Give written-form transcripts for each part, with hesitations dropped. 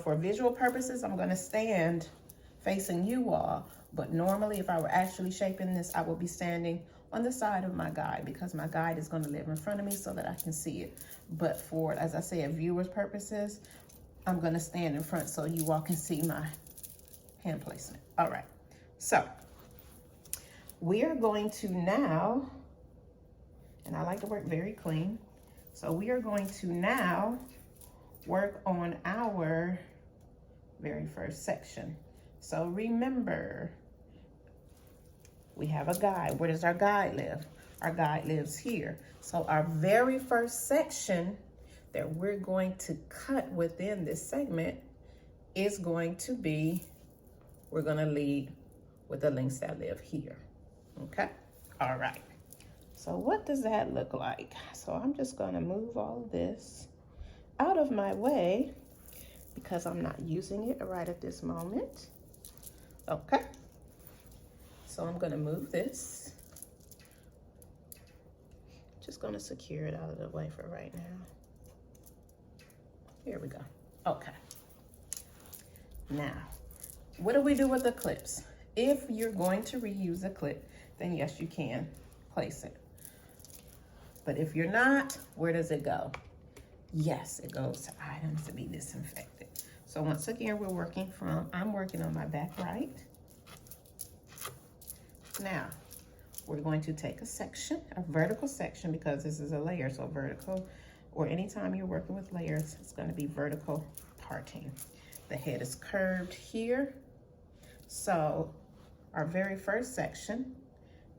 For visual purposes, I'm gonna stand facing you all, but normally if I were actually shaping this, I would be standing on the side of my guide because my guide is gonna live in front of me so that I can see it. But for, as I said, viewers purposes, I'm gonna stand in front so you all can see my hand placement. All right, so we are going to now, and I like to work very clean, so we are going to now work on our very first section. So remember, we have a guide. Where does our guide live? Our guide lives here. So our very first section that we're going to cut within this segment is going to be, we're gonna lead with the links that live here, okay? All right, so what does that look like? So I'm just gonna move all of this out of my way because I'm not using it right at this moment. Okay, so I'm gonna move this. Just gonna secure it out of the way for right now. Here we go. Okay. Now, what do we do with the clips? If you're going to reuse a clip, then yes, you can place it. But if you're not, where does it go? Yes, it goes to items to be disinfected. So once again, I'm working on my back right. Now, we're going to take a section, a vertical section, because this is a layer, so vertical, or anytime you're working with layers, it's gonna be vertical parting. The head is curved here. So our very first section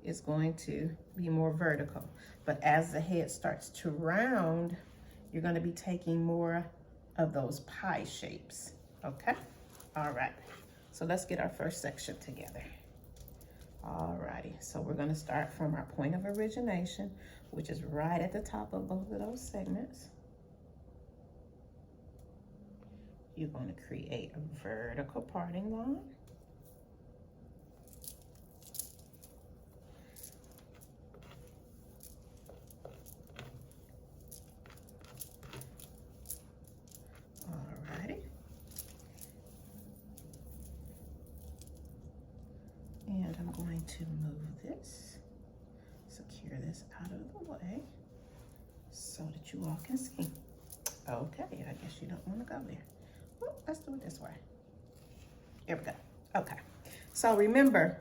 is going to be more vertical. But as the head starts to round, you're gonna be taking more of those pie shapes, okay? All right, so let's get our first section together. All righty, so we're gonna start from our point of origination, which is right at the top of both of those segments. You're gonna create a vertical parting line. Alrighty. And I'm going to move this, secure this out of the way so that you all can see. Okay, I guess you don't want to go there. Well, let's do it this way. Here we go. Okay, so remember,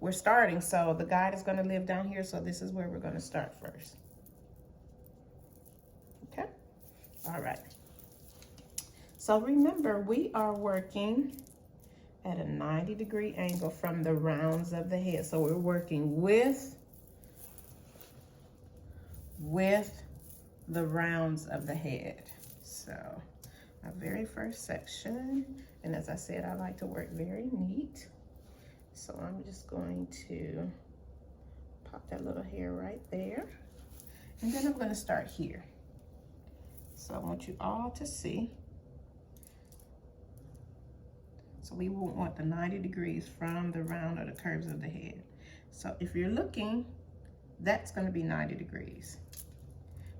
we're starting, so the guide is going to live down here, so this is where we're going to start first. Okay, all right. So remember, we are working at a 90-degree angle from the rounds of the head. So we're working with the rounds of the head. So our very first section, and as I said, I like to work very neat. So I'm just going to pop that little hair right there. And then I'm gonna start here. So I want you all to see. So we will want the 90 degrees from the round or the curves of the head. So if you're looking, that's gonna be 90 degrees.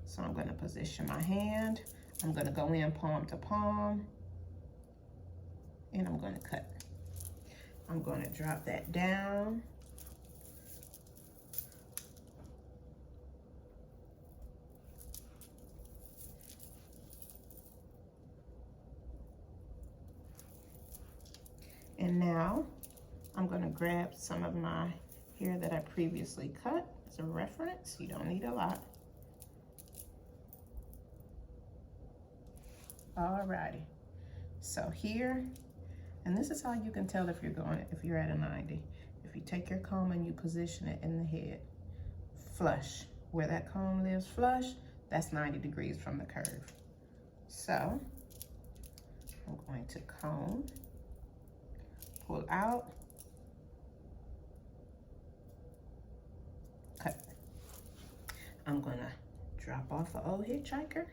So I'm gonna position my hand. I'm gonna go in palm to palm, and I'm gonna cut. I'm gonna drop that down. And now I'm gonna grab some of my hair that I previously cut as a reference. You don't need a lot. Alrighty, so here, and this is how you can tell if you're at a 90. If you take your comb and you position it in the head, flush. Where that comb lives flush, that's 90 degrees from the curve. So I'm going to comb, pull out, cut. I'm gonna drop off an old hitchhiker,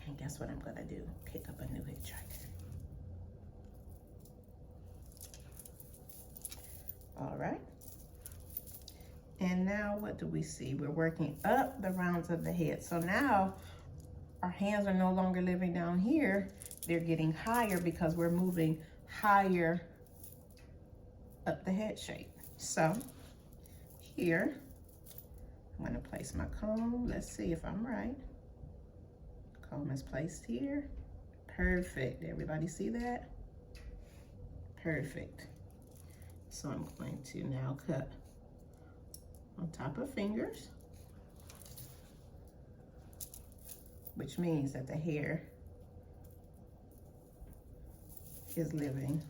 and guess what I'm gonna do? Pick up a new hitchhiker. All right. And now what do we see? We're working up the rounds of the head. So now our hands are no longer living down here. they're getting higher because we're moving higher up the head shape. So here, I'm gonna place my comb. Let's see if I'm right. Comb is placed here. Perfect. Everybody see that? Perfect. So I'm going to now cut on top of fingers, which means that the hair is living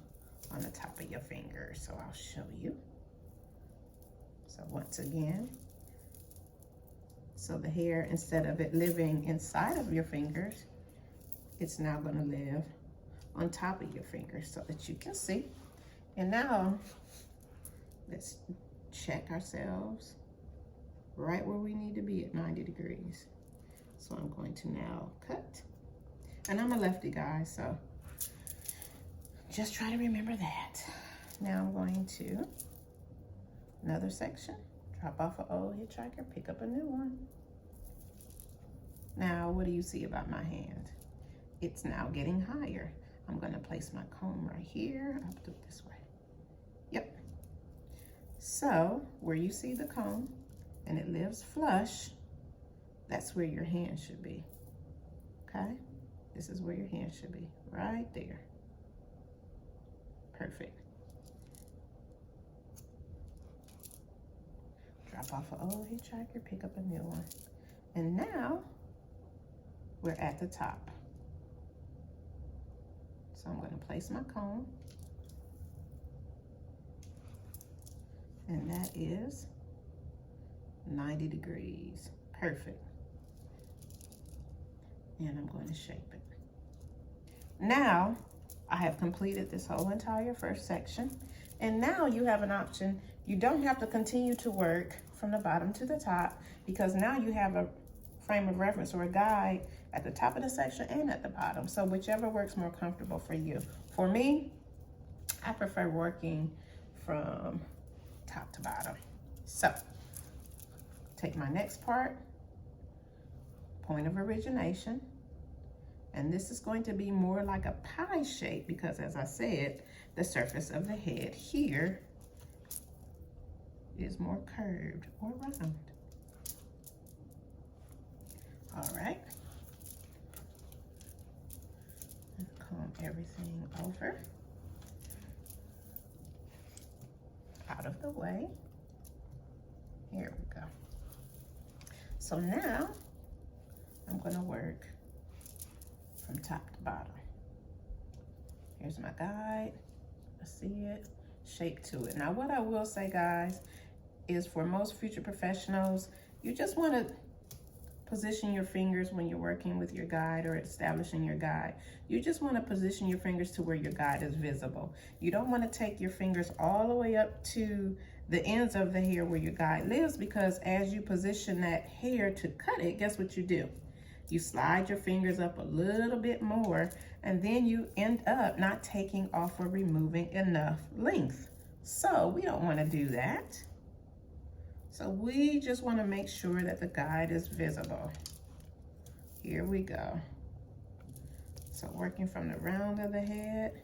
on the top of your fingers. So I'll show you. So once again, so the hair, instead of it living inside of your fingers, it's now going to live on top of your fingers so that you can see. And now let's check ourselves right where we need to be at 90 degrees. So I'm going to now cut. And I'm a lefty, guys, so just try to remember that. Now I'm going to another section, drop off an old hitchhiker, pick up a new one. Now, what do you see about my hand? It's now getting higher. I'm gonna place my comb right here. I'll do it this way. Yep. So, where you see the comb and it lives flush, that's where your hand should be, okay? This is where your hand should be, right there. Perfect. Drop off an old hitchhiker, pick up a new one. And now, we're at the top. So I'm gonna place my comb. And that is 90 degrees. Perfect. And I'm going to shape it. Now, I have completed this whole entire first section. And now you have an option. You don't have to continue to work from the bottom to the top, because now you have a frame of reference or a guide at the top of the section and at the bottom. So whichever works more comfortable for you. For me, I prefer working from top to bottom. So take my next part, point of origination, and this is going to be more like a pie shape because, as I said, the surface of the head here is more curved or round. All right. Comb everything over, out of the way. Here we go. So now I'm going to work from top to bottom. Here's my guide. I see it. Shape to it. Now, what I will say, guys, is for most future professionals, you just want to position your fingers when you're working with your guide or establishing your guide. You just want to position your fingers to where your guide is visible. You don't want to take your fingers all the way up to the ends of the hair where your guide lives, because as you position that hair to cut it, guess what you do? You slide your fingers up a little bit more, and then you end up not taking off or removing enough length. So we don't want to do that. So we just want to make sure that the guide is visible. Here we go. So working from the round of the head.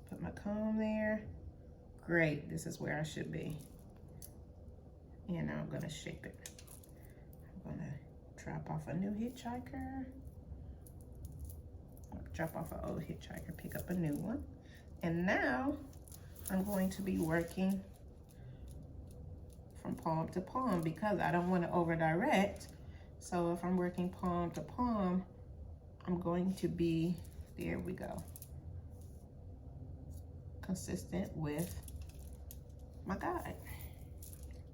Put my comb there. Great, this is where I should be. And now I'm gonna shape it. I'm gonna drop off a new hitchhiker. Drop off an old hitchhiker, pick up a new one. And now I'm going to be working from palm to palm because I don't want to over direct. So if I'm working palm to palm, I'm going to be, there we go, consistent with my guide.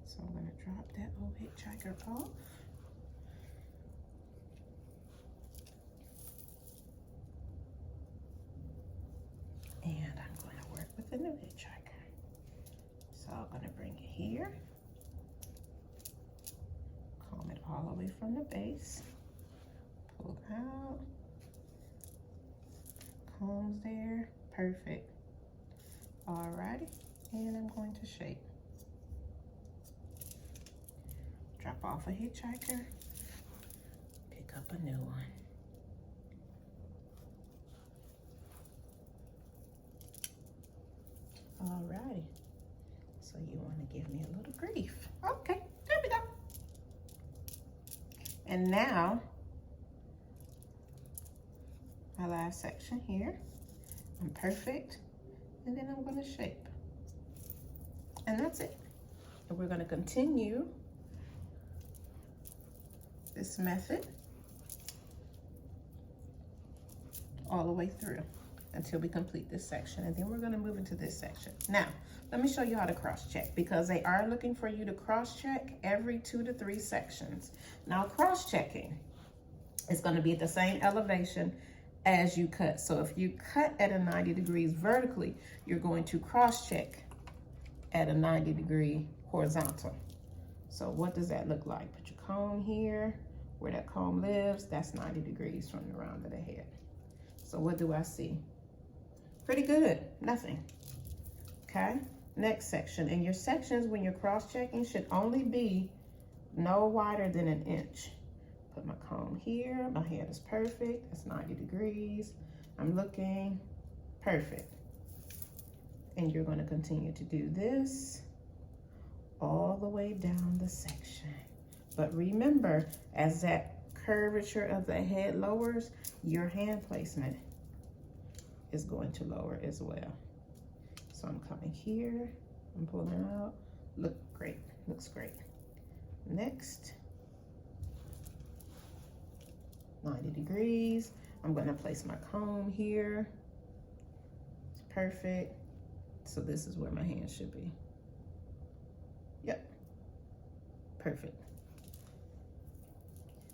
So I'm going to drop that old hitchhiker off. And I'm going to work with the new hitchhiker. So I'm going to bring it here. Comb it all the way from the base. Pull out. Combs there. Perfect. Alrighty. And I'm going to shape. Drop off a hitchhiker. pick up a new one. Alrighty. So you want to give me a little grief. Okay, there we go. And now, my last section here. I'm perfect. And then I'm going to shape. And that's it. And we're going to continue this method all the way through until we complete this section. And then we're going to move into this section. Now, let me show you how to cross-check, because they are looking for you to cross-check every 2 to 3 sections. Now, cross-checking is going to be at the same elevation as you cut. So if you cut at a 90 degrees vertically, you're going to cross-check at a 90 degree horizontal. So what does that look like? Put your comb here, where that comb lives, that's 90 degrees from the round of the head. So what do I see? Pretty good, nothing. Okay, next section. And your sections when you're cross-checking should only be no wider than 1 inch. Put my comb here, my head is perfect, it's 90 degrees. I'm looking perfect. And you're gonna continue to do this all the way down the section. But remember, as that curvature of the head lowers, your hand placement is going to lower as well. So I'm coming here, I'm pulling out. Look great, looks great. Next, 90 degrees. I'm gonna place my comb here. It's perfect. So this is where my hand should be. Yep, perfect.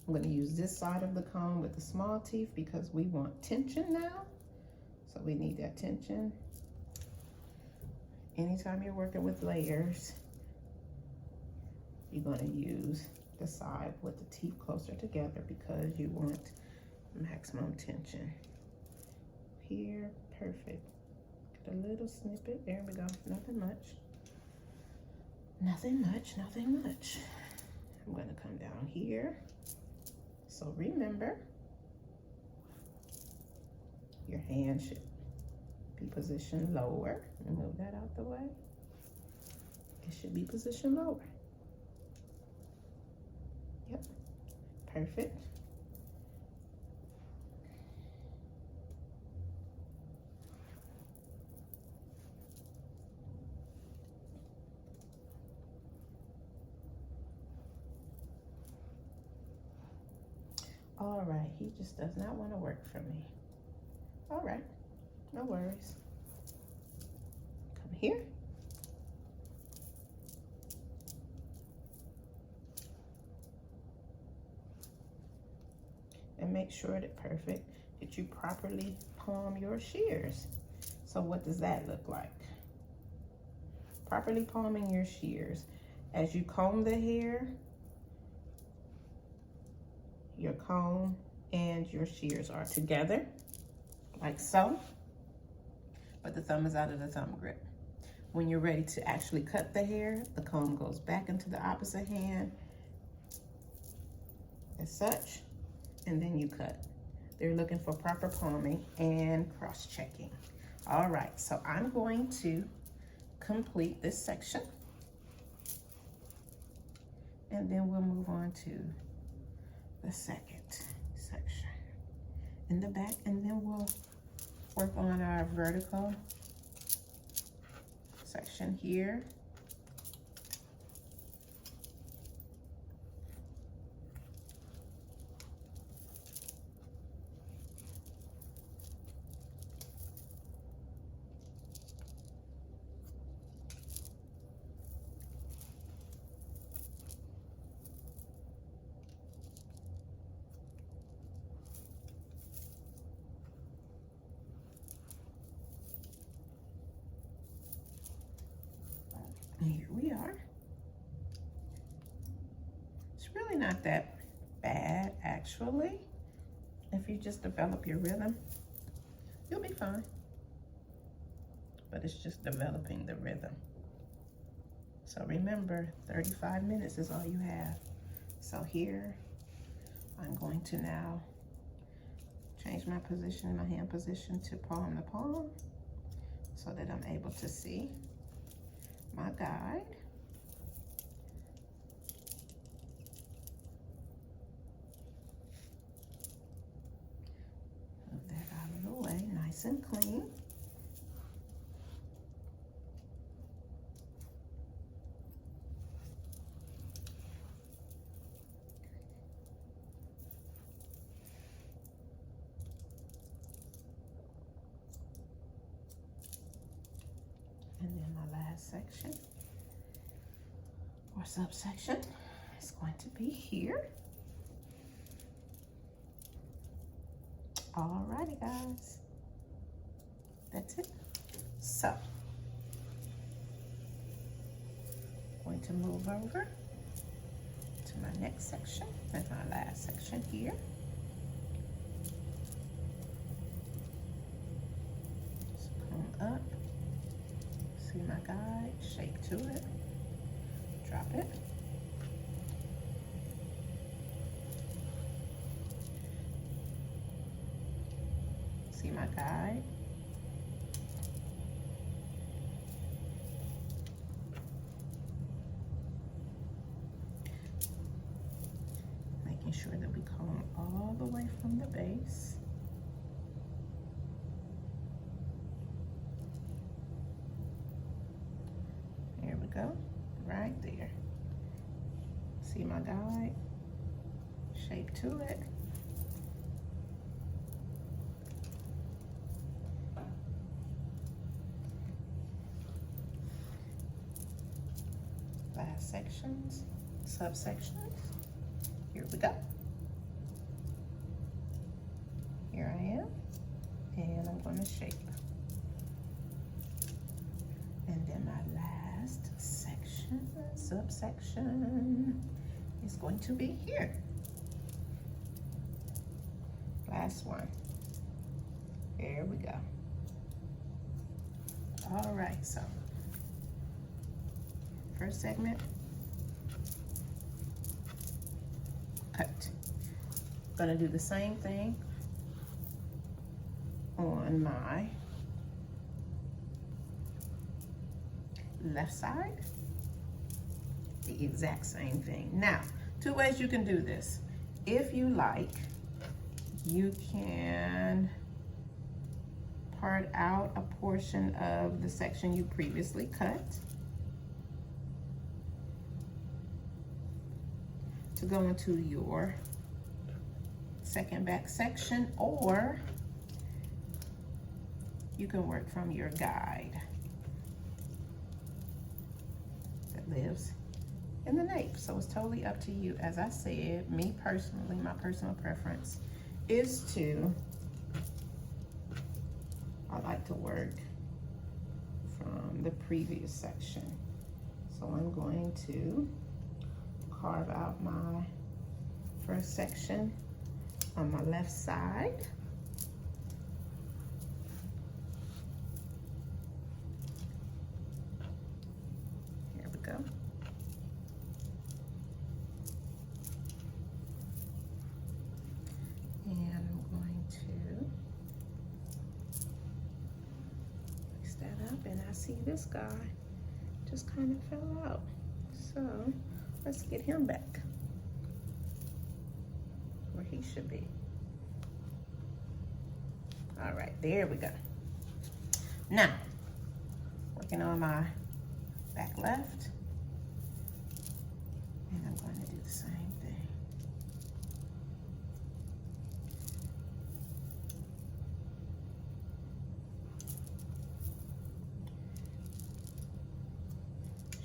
I'm gonna use this side of the comb with the small teeth because we want tension now. So we need that tension. Anytime you're working with layers, you're gonna use the side with the teeth closer together because you want maximum tension. Here, perfect. Get a little snippet, there we go, nothing much. Nothing much, nothing much. I'm gonna come down here. So remember, your hand should be positioned lower. Move that out the way. It should be positioned lower. Yep, perfect. All right, he just does not want to work for me. All right, no worries. Come here. And make sure that that you properly palm your shears. So what does that look like? Properly palming your shears. As you comb the hair, your comb and your shears are together, like so, but the thumb is out of the thumb grip. When you're ready to actually cut the hair, the comb goes back into the opposite hand, as such, and then you cut. They're looking for proper palming and cross-checking. All right, so I'm going to complete this section, and then we'll move on to the second section in the back, and then we'll work on our vertical section here. And here we are. It's really not that bad, actually. If you just develop your rhythm, you'll be fine. But it's just developing the rhythm. So remember, 35 minutes is all you have. So here, I'm going to now change my position, my hand position to palm to palm so that I'm able to see my guide. Move that out of the way, nice and clean. And then my last section or subsection is going to be here. Alrighty, guys, that's it. So, going to move over to my next section and my last section here. Just come up, see my guide, shake to it, drop it. See my guide. Making sure that we comb all the way from the base. There we go, right there. See my guide, shape to it. Last sections, subsections. Here we go. Here I am, and I'm going to shape. And then my last section, subsection, is going to be here. Last one. There we go. All right, so first segment, cut. Gonna do the same thing on my left side. The exact same thing. Now, two ways you can do this. If you like, you can part out a portion of the section you previously cut to go into your second back section, or you can work from your guide that lives in the nape. So it's totally up to you. As I said, me personally, my personal preference is to, I like to work from the previous section. So I'm going to carve out my first section on my left side. Here we go. And I'm going to place that up, and I see this guy just kind of fell out. So let's get him back where he should be. All right, there we go. Now, working on my back left, and I'm going to do the same thing.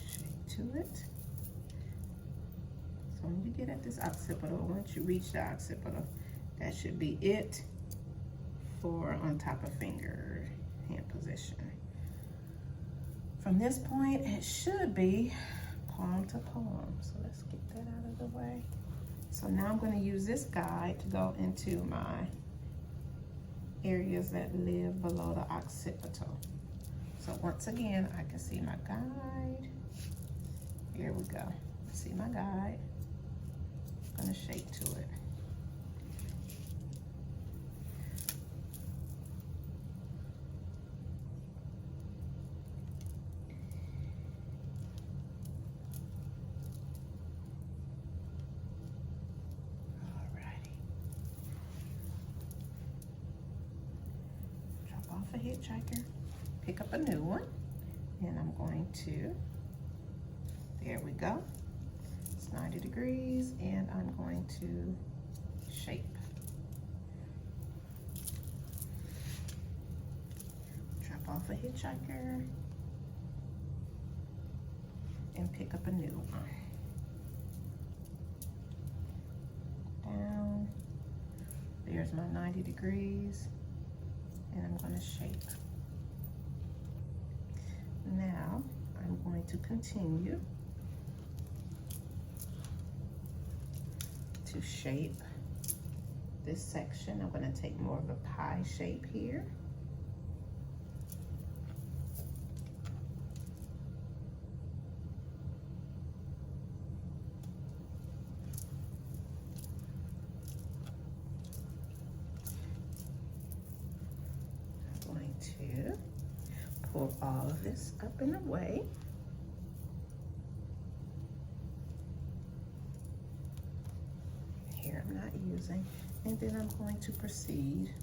Shape to it. So when you get at this occipital, once you reach the occipital, that should be it for on top of finger hand position. From this point, it should be palm to palm. So let's get that out of the way. So now I'm going to use this guide to go into my areas that live below the occipital. So once again, I can see my guide. Here we go. See my guide. I'm going to shape to it. off a hitchhiker, pick up a new one, and I'm going to, there we go. It's 90 degrees, and I'm going to shape. Drop off a hitchhiker and pick up a new one. Down. There's my 90 degrees, and I'm going to shape. Now I'm going to continue to shape this section. I'm going to take more of a pie shape here. I'm going to pull all of this up and away. Here I'm not using, and then I'm going to proceed